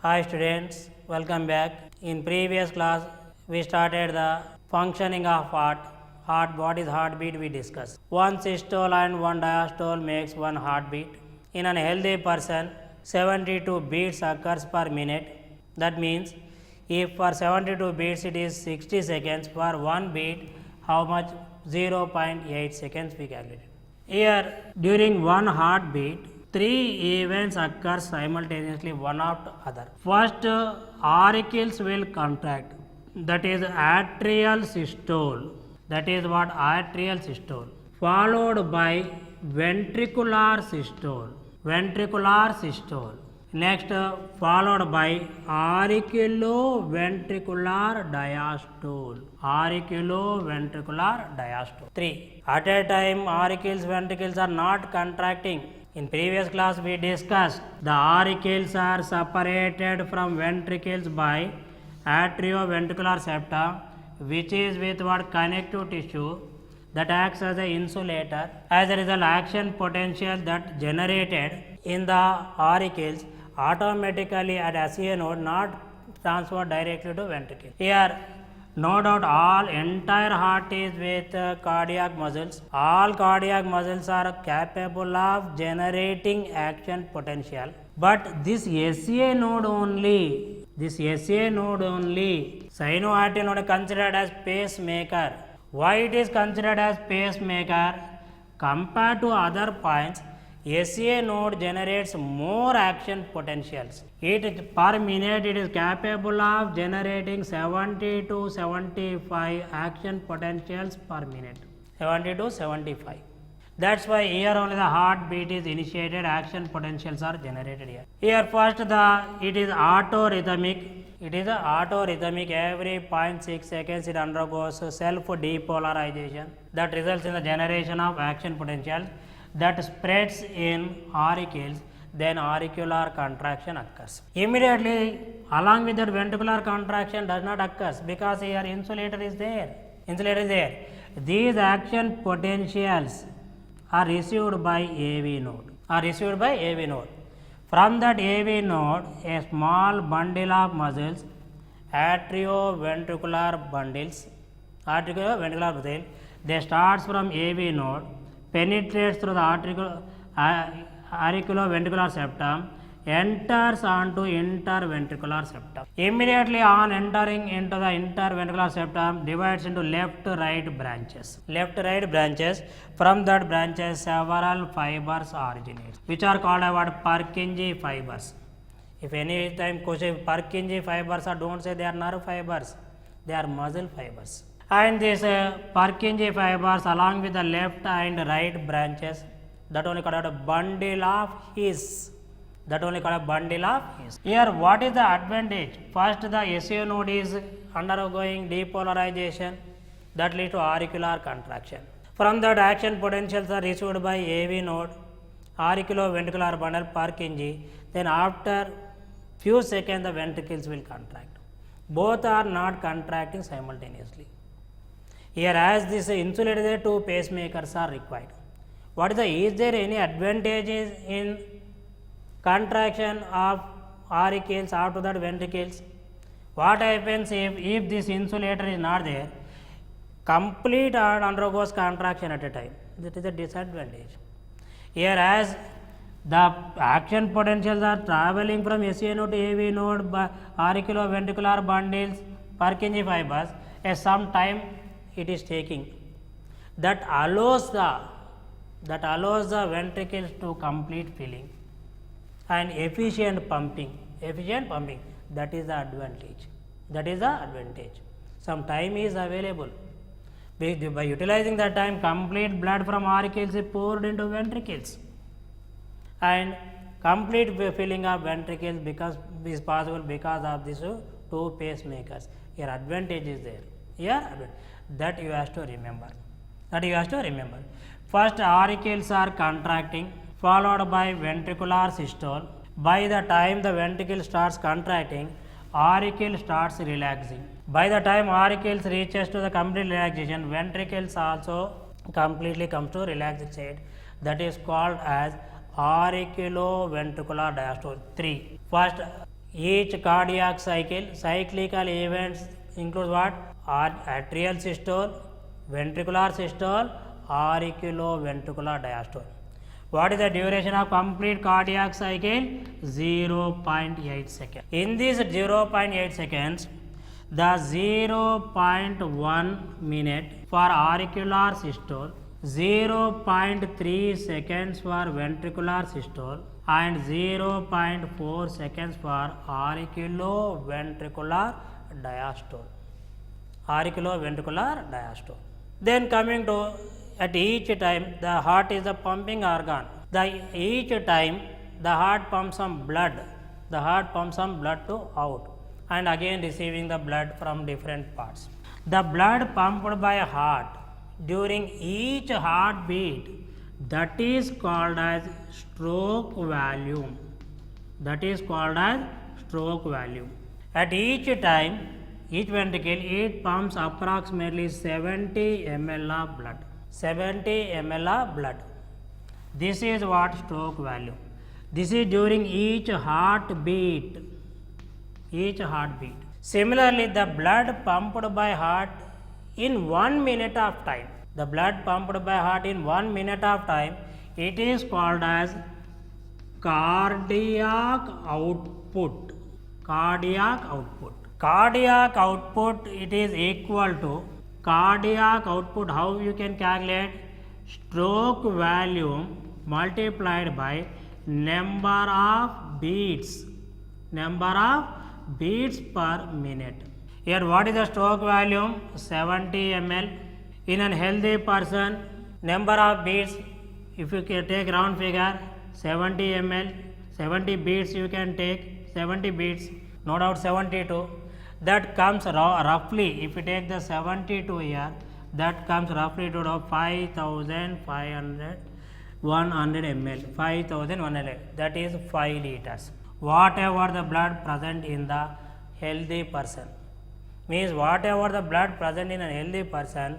Hi students, welcome back. In previous class, we started the functioning of heart. What is heartbeat we discussed. One systole and one diastole makes one heartbeat. In an healthy person, 72 beats occurs per minute. That means if for 72 beats it is 60 seconds, for one beat, how much? 0.8 seconds we calculated. Here, during one heartbeat, three events occur simultaneously, one after other. First, auricles will contract. That is atrial systole. That is what atrial systole. Followed by ventricular systole. Ventricular systole. Next, followed by auriculoventricular diastole. Auriculoventricular diastole. 3. At a time, auricles, ventricles are not contracting. In previous class, we discussed the auricles are separated from ventricles by atrioventricular septum, which is with what connective tissue that acts as an insulator. As a result, action potential that generated in the auricles automatically at SCA node not transferred directly to ventricle. Here, no doubt all entire heart is with cardiac muscles. All cardiac muscles are capable of generating action potential. But this SCA node only, sinoatrial node considered as pacemaker. Why it is considered as pacemaker? Compared to other points, SCA node generates more action potentials. It per minute it is capable of generating 70 to 75 action potentials per minute. 70 to 75. That's why here only the heartbeat is initiated, action potentials are generated here. Here first it is autorhythmic. It is autorhythmic. Every 0.6 seconds it undergoes self-depolarization that results in the generation of action potentials that spreads in auricles, then auricular contraction occurs. Immediately along with that ventricular contraction does not occur because here insulator is there. These action potentials are received by AV node. From that AV node, a small bundle of muscles, atrioventricular bundles, they starts from AV node, penetrates through the auriculoventricular septum, enters onto interventricular septum. Immediately on entering into the interventricular septum, divides into left-right branches. From that branches, several fibers originate, which are called what? Purkinje fibers. If any time question Purkinje fibers, don't say they are nerve fibers, they are muscle fibers. And these Purkinje fibers along with the left and right branches, that only called a bundle of his. Here what is the advantage? First the SCA node is undergoing depolarization that leads to auricular contraction. From that action potentials are received by AV node, auriculoventricular bundle Purkinje, then after few seconds the ventricles will contract. Both are not contracting simultaneously. Here as this insulated, two pacemakers are required. Is there any advantages in contraction of auricles after that ventricles? What happens if this insulator is not there? Complete heart undergoes contraction at a time. That is a disadvantage. Here as the action potentials are traveling from SCA node to AV node by auriculoventricular bundles, Purkinje fibers, some time it is taking. That allows the ventricles to complete filling and efficient pumping. That is the advantage. Some time is available. By utilizing that time, complete blood from auricles is poured into ventricles, and complete filling of ventricles is possible because of these two pacemakers. Here advantage is there. That you have to remember. First auricles are contracting, followed by ventricular systole. By the time the ventricle starts contracting, auricle starts relaxing. By the time auricles reaches to the complete relaxation, ventricles also completely comes to relaxed state. That is called as auriculoventricular diastole. 3. First each cardiac cyclical events includes what? Atrial systole, ventricular systole, auriculoventricular diastole. What is the duration of complete cardiac cycle? 0.8 seconds. In this 0.8 seconds, the 0.1 minute for auricular systole, 0.3 seconds for ventricular systole, and 0.4 seconds for auriculoventricular diastole. Auriculoventricular diastole. Then coming to at each time, the heart is the pumping organ. Each time the heart pumps some blood. The heart pumps some blood to out and again receiving the blood from different parts. The blood pumped by heart during each heartbeat, that is called as stroke volume. That is called as stroke volume. At each time, each ventricle, it pumps approximately 70 ml of blood. 70 ml of blood. This is what stroke volume. This is during each heartbeat. Each heartbeat. Similarly, the blood pumped by heart in 1 minute of time. The blood pumped by heart in 1 minute of time, it is called as cardiac output. Cardiac output. Cardiac output, it is equal to cardiac output. How you can calculate? Stroke volume multiplied by number of beats. Number of beats per minute. Here what is the stroke volume? 70 ml. In a healthy person, number of beats, if you can take round figure, 70 ml, 70 beats you can take, 70 beats, no doubt 72. That comes roughly, if you take the 72 here, that comes roughly to 5,500 ml. 5,100, that is 5 liters. Whatever the blood present in the healthy person, means whatever the blood present in a healthy person,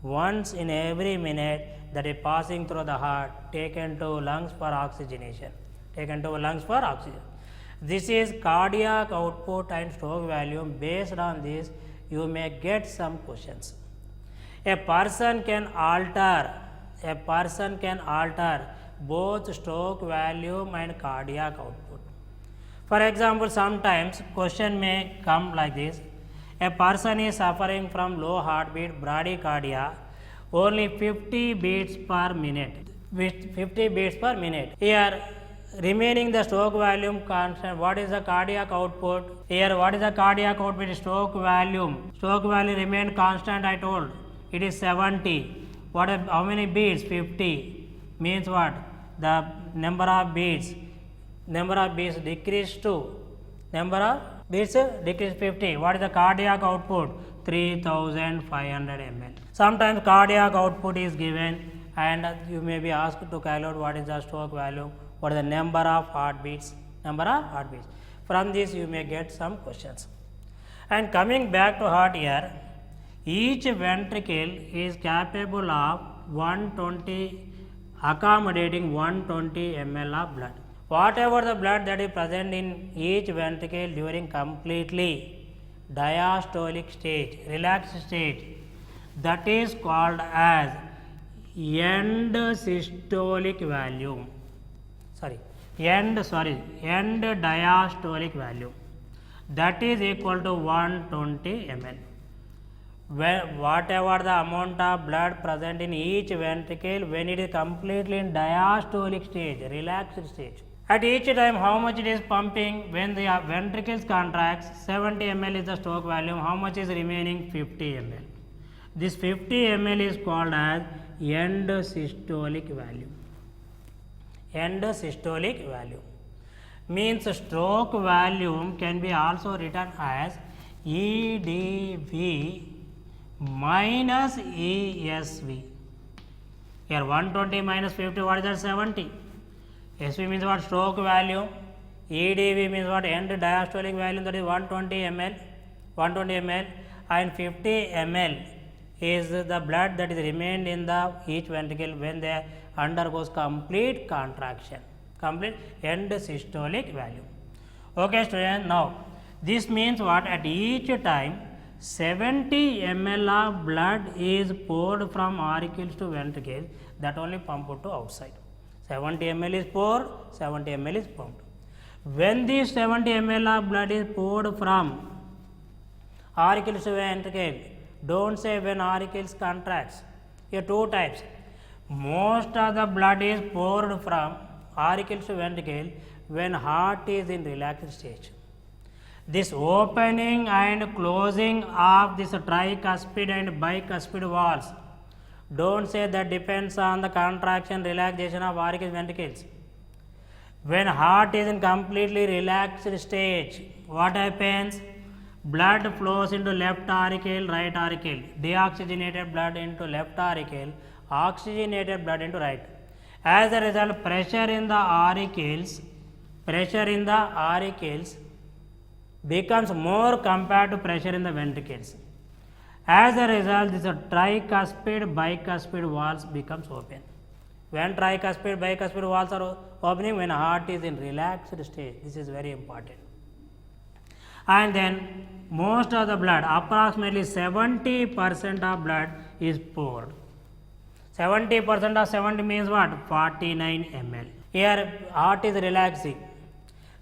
once in every minute that is passing through the heart, taken to lungs for oxygenation. Taken to lungs for oxygen. This is cardiac output and stroke volume. Based on this, you may get some questions. A person can alter both stroke volume and cardiac output. For example, sometimes question may come like this. A person is suffering from low heartbeat, bradycardia, only 50 beats per minute. 50 beats per minute. Here, remaining the stroke volume constant. What is the cardiac output? Here, what is the cardiac output? Stroke volume. Stroke volume remain constant, I told. It is 70. How many beats? 50. Means what? The number of beats decreased to number of beats decrease 50. What is the cardiac output? 3,500 ml. Sometimes cardiac output is given and you may be asked to calculate what is the stroke volume, what is the number of heartbeats. From this you may get some questions. And coming back to heart here, each ventricle is capable of accommodating 120 ml of blood. Whatever the blood that is present in each ventricle during completely diastolic stage, relaxed stage, that is called as end systolic volume. End diastolic volume. That is equal to 120 ml. Whatever the amount of blood present in each ventricle when it is completely in diastolic stage, relaxed stage. At each time, how much it is pumping? When the ventricles contracts, 70 ml is the stroke volume. How much is remaining? 50 ml. This 50 ml is called as end systolic volume. End systolic volume means stroke volume can be also written as EDV minus ESV. Here 120 minus 50, what is that? 70. SV means what? Stroke volume. EDV means what? End diastolic volume, that is 120 ml. And 50 ml is the blood that is remained in the each ventricle when they undergoes complete contraction. Complete end systolic volume. Okay student, now this means what? At each time 70 ml of blood is poured from auricles to ventricles, that only pumped to outside. 70 ml is poured, 70 ml is pumped. When this 70 ml of blood is poured from auricles to ventricle, don't say when auricles contracts. Here two types. Most of the blood is poured from auricles to ventricle when heart is in relaxed stage. This opening and closing of this tricuspid and bicuspid valves, don't say that depends on the contraction relaxation of auricles ventricles. When heart is in completely relaxed stage, what happens? Blood flows into left auricle, right auricle, deoxygenated blood into left auricle, oxygenated blood into right. As a result, pressure in the auricles becomes more compared to pressure in the ventricles. As a result, this tricuspid bicuspid valves becomes open. When tricuspid bicuspid valves are opening, when heart is in relaxed stage, this is very important. And then most of the blood, approximately 70% of blood is poured. 70% of 70 means what? 49 ml. Here heart is relaxing.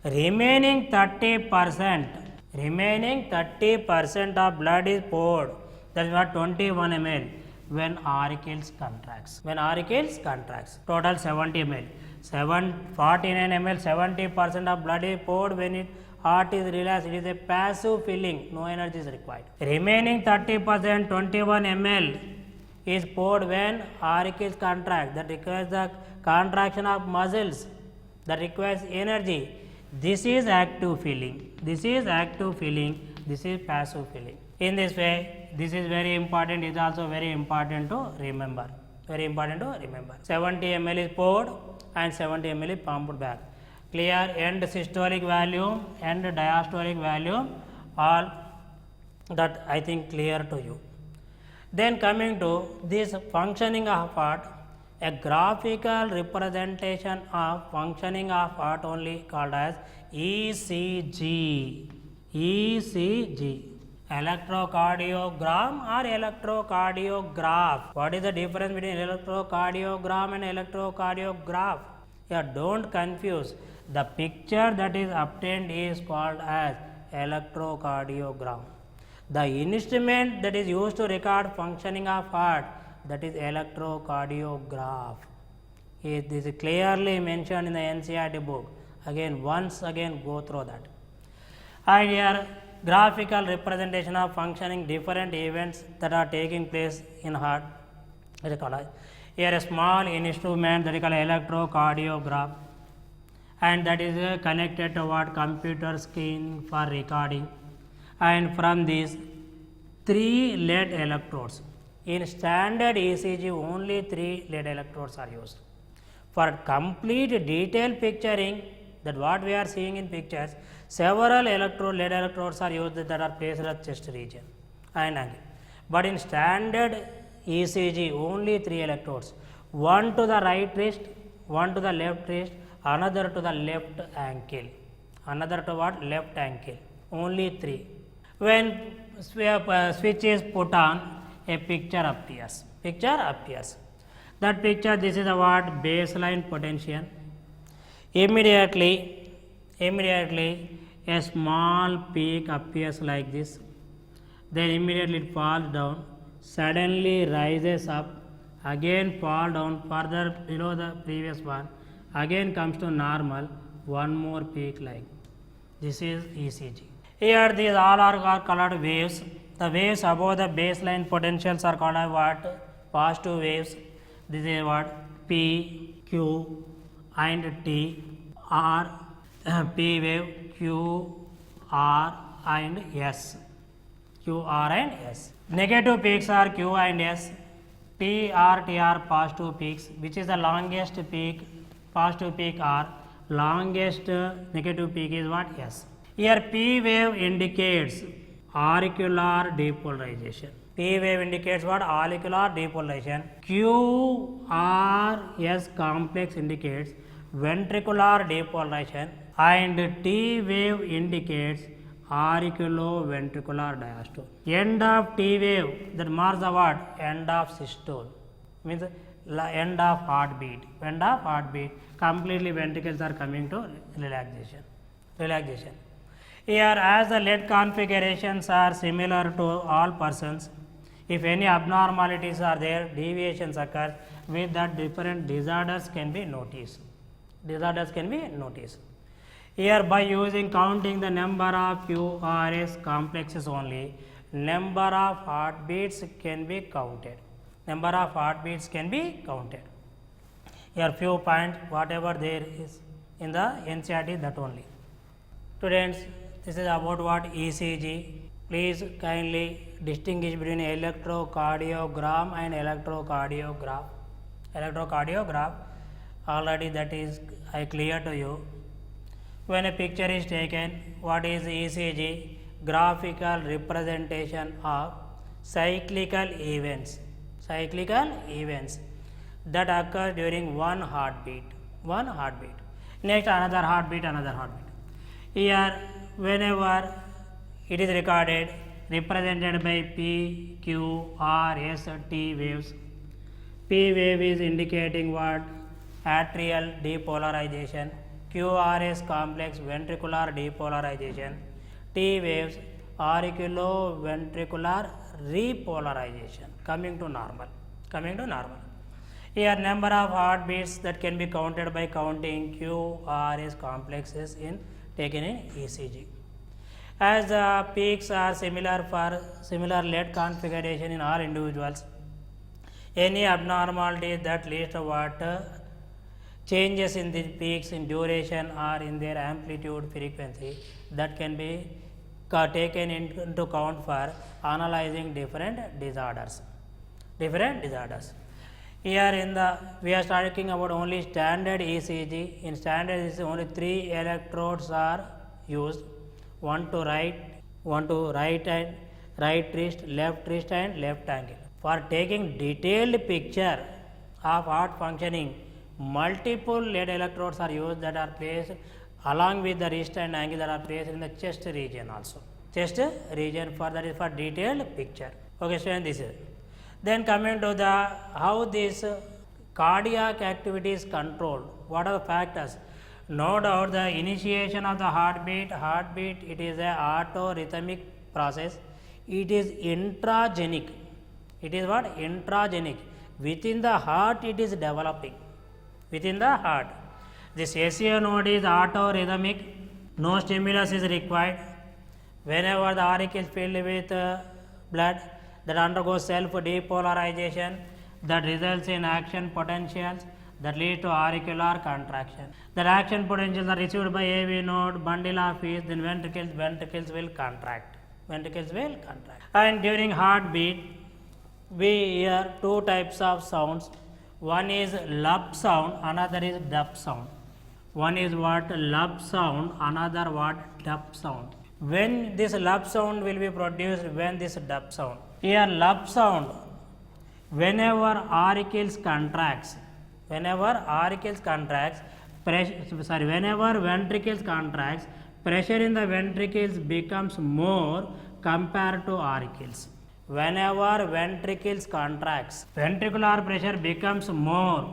Remaining 30% of blood is poured. That is what? 21 ml when auricles contracts. When auricles contracts, total 70 ml. 49 ml, 70% of blood is poured when it heart is relaxed. It is a passive filling, no energy is required. Remaining 30%, 21 ml is poured when auricles contract. That requires the contraction of muscles, that requires energy. This is active filling. This is active filling. This is passive filling. In this way, this is very important. It is also very important to remember. Very important to remember. 70 ml is poured and 70 ml is pumped back. Clear? End systolic volume and diastolic volume, all that I think clear to you. Then coming to this functioning of heart, a graphical representation of functioning of heart only called as ECG. ECG. Electrocardiogram or electrocardiograph. What is the difference between electrocardiogram and electrocardiograph? Yeah, don't confuse. The picture that is obtained is called as electrocardiogram. The instrument that is used to record functioning of heart, that is electrocardiograph. This is clearly mentioned in the NCERT book. Once again go through that. And here graphical representation of functioning different events that are taking place in heart. Here a small instrument that is called electrocardiograph, and that is connected to what? Computer screen for recording. And from these 3 lead electrodes. In standard ECG, only 3 lead electrodes are used. For complete detailed picturing, that what we are seeing in pictures, several lead electrodes are used that are placed at chest region and angle. But in standard ECG, only 3 electrodes. One to the right wrist, one to the left wrist, another to the left ankle. Another to what? Left ankle. Only 3. When switch is put on, a picture appears. That picture, this is the what? Baseline potential. Immediately a small peak appears like this. Then immediately it falls down, suddenly rises up, again fall down further below the previous one, again comes to normal, one more peak like. This is ECG. Here these all are colored waves. The waves above the baseline potentials are called as what? Positive waves. This is what? P, Q and T, R, P wave, Q, R and S. Q, R and S. Negative peaks are Q and S. P, R, T are positive peaks. Which is the longest peak? Positive peak R. Longest negative peak is what? S. Here P wave indicates auricular depolarization. P wave indicates what? Auricular depolarization. Q, R, S complex indicates ventricular depolarization. and T wave indicates auriculoventricular diastole. End of T wave, that marks the what? End of systole, means end of heartbeat. End of heartbeat, completely ventricles are coming to relaxation. Here, as the lead configurations are similar to all persons, if any abnormalities are there, deviations occur, with that different disorders can be noticed. Here, by using counting the number of QRS complexes only, number of heartbeats can be counted. Here, few points, whatever there is in the NCERT, that only. Students, this is about what ECG. Please kindly distinguish between electrocardiogram and electrocardiograph. Already that is I clear to you. When a picture is taken, what is ECG? Graphical representation of cyclical events that occur during one heartbeat. Next, another heartbeat. Here, whenever it is recorded, represented by P, Q, R, S, T waves. P wave is indicating what? Atrial depolarization. QRS complex ventricular depolarization. T waves auriculoventricular repolarization, coming to normal. Here, number of heartbeats that can be counted by counting QRS complexes taken in ECG. As the peaks are similar lead configuration in all individuals, any abnormality that leads to what? Changes in the peaks in duration or in their amplitude frequency, that can be taken into account for analyzing different disorders. Here we are talking about only standard ECG. In standard ECG, only 3 electrodes are used, one to right wrist, left wrist and left ankle. For taking detailed picture of heart functioning, multiple lead electrodes are used that are placed along with the wrist and ankle, that are placed in the chest region also. That is for detailed picture. Okay, so this is. Then coming to the how this cardiac activity is controlled. What are the factors? No doubt the initiation of the heartbeat, it is a autorhythmic process. It is intragenic. It is what? Intragenic. Within the heart it is developing. This SCO node is autorhythmic. No stimulus is required. Whenever the auricle is filled with blood, that undergoes self-depolarization, that results in action potentials that lead to auricular contraction. The action potentials are received by AV node, bundle of fish, then ventricles will contract. And during heartbeat, we hear 2 types of sounds. One is lub sound, another is dub sound. One is what? Lub sound, another what? Dub sound. When this lub sound will be produced, when this dub sound? Here lub sound, whenever ventricles contracts, pressure in the ventricles becomes more compared to auricles. Whenever ventricles contracts, ventricular pressure becomes more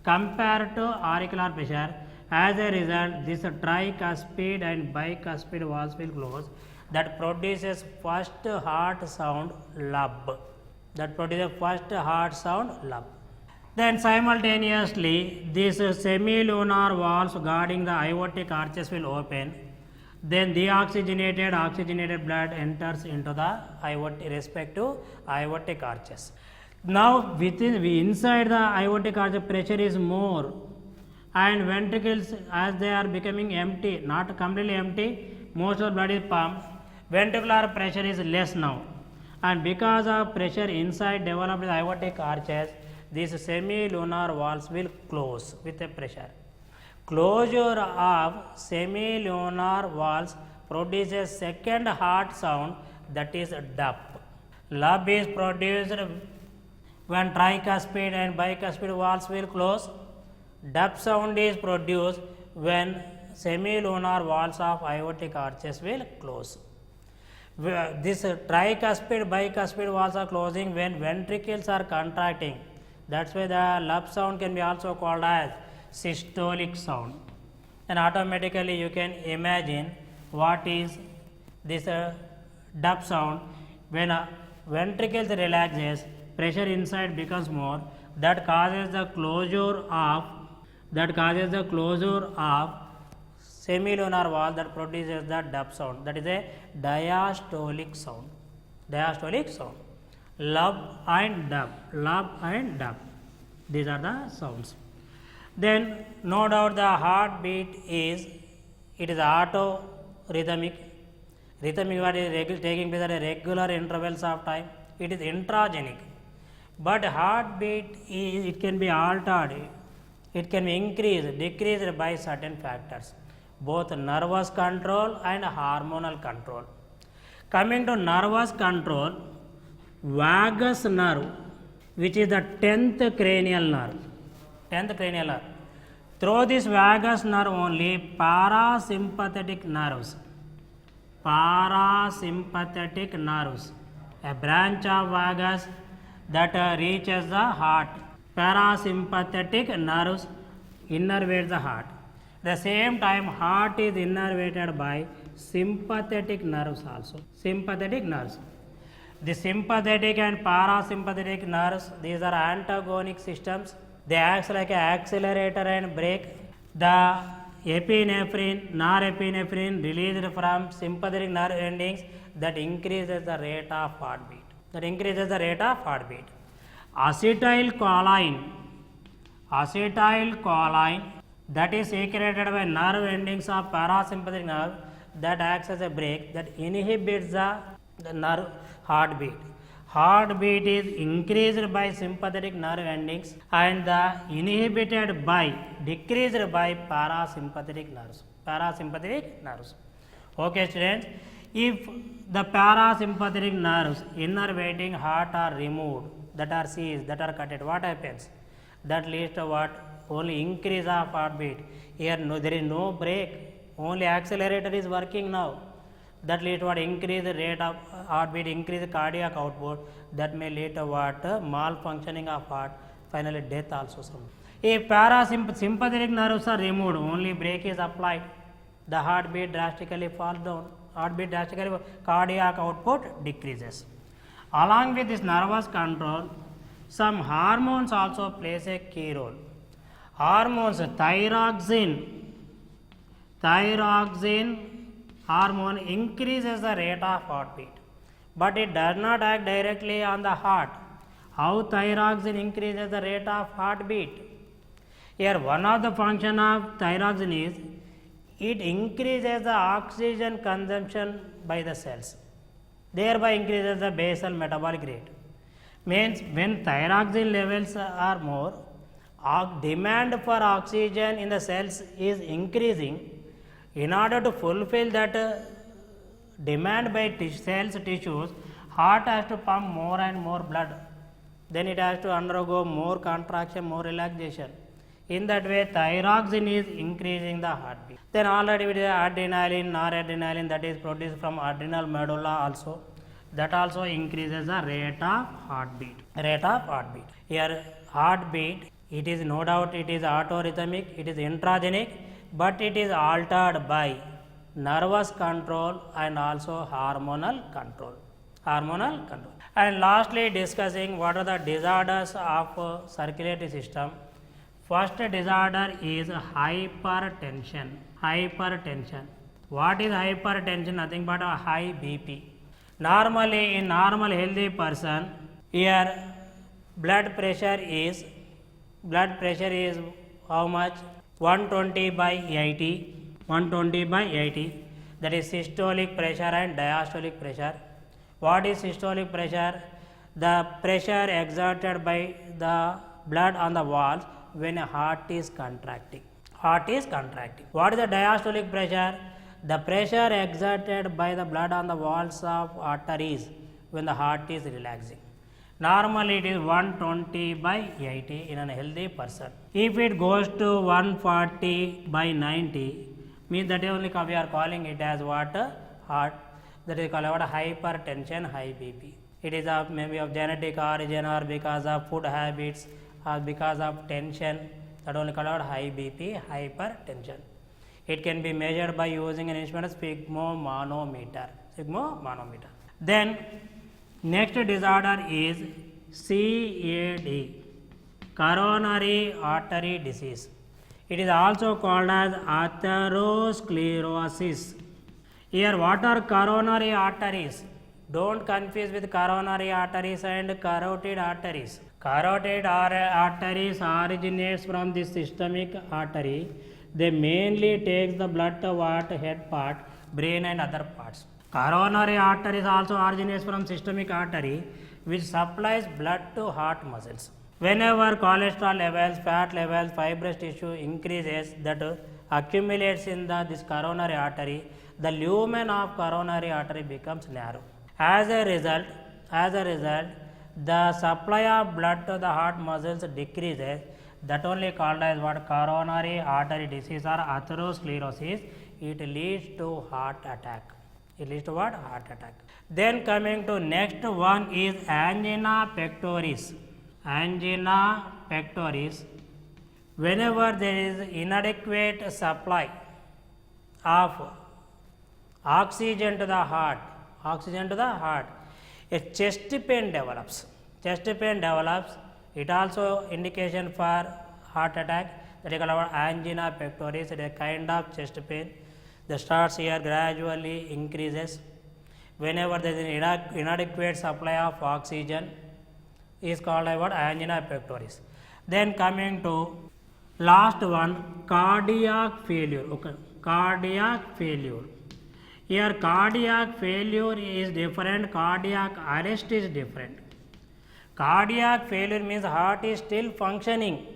compared to auricular pressure. As a result, this tricuspid and bicuspid valves will close. That produces first heart sound lub. Then simultaneously, these semilunar valves guarding the aortic arches will open. Then deoxygenated, oxygenated blood enters into the respective aortic arches. Now, inside the aortic arch, pressure is more, and ventricles, as they are becoming empty, not completely empty, most of the blood is pumped. Ventricular pressure is less now, and because of pressure inside developed aortic arches, these semilunar valves will close with a pressure. Closure of semilunar valves produces second heart sound, that is dub. Lub is produced when tricuspid and bicuspid valves will close. Dub sound is produced when semilunar walls of aortic arches will close. This tricuspid, bicuspid walls are closing when ventricles are contracting. That's why the lub sound can be also called as systolic sound. And automatically you can imagine what is this dub sound. When ventricles relaxes, pressure inside becomes more. That causes the closure of semilunar wall that produces the dub sound. That is a diastolic sound. Diastolic sound. Lub and dub. Lub and dub. These are the sounds. Then no doubt the heartbeat is auto-rhythmic. Rhythmic what is taking place at a regular intervals of time. It is intragenic. But heartbeat is, it can be altered. It can be increased, decreased by certain factors, both nervous control and hormonal control. Coming to nervous control, vagus nerve, which is the 10th cranial nerve. 10th cranial nerve. Through this vagus nerve only, parasympathetic nerves, a branch of vagus that reaches the heart. Parasympathetic nerves innervate the heart. At the same time, heart is innervated by sympathetic nerves also. Sympathetic nerves. The sympathetic and parasympathetic nerves, these are antagonic systems. They act like an accelerator and brake. The epinephrine, norepinephrine released from sympathetic nerve endings that increases the rate of heartbeat. Acetylcholine that is secreted by nerve endings of parasympathetic nerve that acts as a brake that inhibits the nerve heartbeat. Heartbeat is increased by sympathetic nerve endings and the decreased by parasympathetic nerves. Okay students, if the parasympathetic nerves innervating heart are removed, that are seized, that are cut, what happens? That leads to what? Only increase of heartbeat. Here there is no brake, only accelerator is working now. That leads to what? Increase the rate of heartbeat, increase the cardiac output. That may lead to what? Malfunctioning of heart, finally death also. If parasympathetic nerves are removed, only brake is applied, the heartbeat drastically falls down. Cardiac output decreases. Along with this nervous control, some hormones also plays a key role. Hormones, thyroxine hormone increases the rate of heartbeat, but it does not act directly on the heart. How thyroxine increases the rate of heartbeat? Here one of the function of thyroxine is it increases the oxygen consumption by the cells, thereby increases the basal metabolic rate. Means when thyroxine levels are more, demand for oxygen in the cells is increasing. In order to fulfill that demand by cells, tissues, heart has to pump more and more blood. Then it has to undergo more contraction, more relaxation. In that way, thyroxine is increasing the heartbeat. Then already with adrenaline, noradrenaline that is produced from adrenal medulla also. That also increases the rate of heartbeat. Here heartbeat, it is no doubt it is autorhythmic, it is intragenic, but it is altered by nervous control and also hormonal control. And lastly, discussing what are the disorders of circulatory system. First disorder is hypertension. What is hypertension? Nothing but a high BP. Normally, in normal healthy person, here blood pressure is how much? 120/80. That is systolic pressure and diastolic pressure. What is systolic pressure? The pressure exerted by the blood on the walls when a heart is contracting. What is the diastolic pressure? The pressure exerted by the blood on the walls of arteries when the heart is relaxing. Normally it is 120/80 in a healthy person. If it goes to 140/90, means that only we are calling it as what heart, that is called what hypertension, high BP. It is of maybe of genetic origin or because of food habits or because of tension, that only called high BP, hypertension. It can be measured by using an instrument sphygmomanometer. Sphygmomanometer. Then next disorder is CAD, coronary artery disease. It is also called as atherosclerosis. Here, what are coronary arteries? Don't confuse with coronary arteries and carotid arteries. Carotid arteries originates from the systemic artery. They mainly takes the blood to what head part, brain and other parts. Coronary arteries also originates from systemic artery, which supplies blood to heart muscles. Whenever cholesterol levels, fat levels, fibrous tissue increases, that accumulates in this coronary artery, the lumen of coronary artery becomes narrow. As a result, the supply of blood to the heart muscles decreases. That only called as what coronary artery disease or atherosclerosis. It leads to heart attack. It leads to what? Heart attack. Then coming to next one is angina pectoris. Angina pectoris. Whenever there is inadequate supply of oxygen to the heart, a chest pain develops. Chest pain develops. It also indication for heart attack, that is called angina pectoris. It is a kind of chest pain. The starts here gradually increases. Whenever there is an inadequate supply of oxygen, is called as what? Angina pectoris. Then coming to last one, cardiac failure. Okay. Cardiac failure. Here cardiac failure is different, cardiac arrest is different. Cardiac failure means heart is still functioning,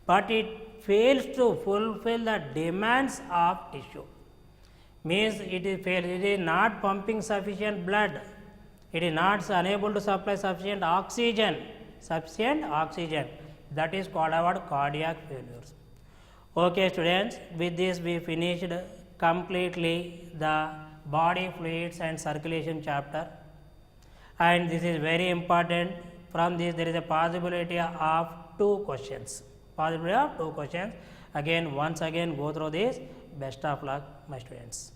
but it fails to fulfill the demands of tissue. Means it is not pumping sufficient blood, it is not unable to supply sufficient oxygen. That is called our cardiac failures. Okay students, with this we finished completely the body fluids and circulation chapter, and this is very important. From this there is a possibility of two questions. Again, once again go through this. Best of luck, my students.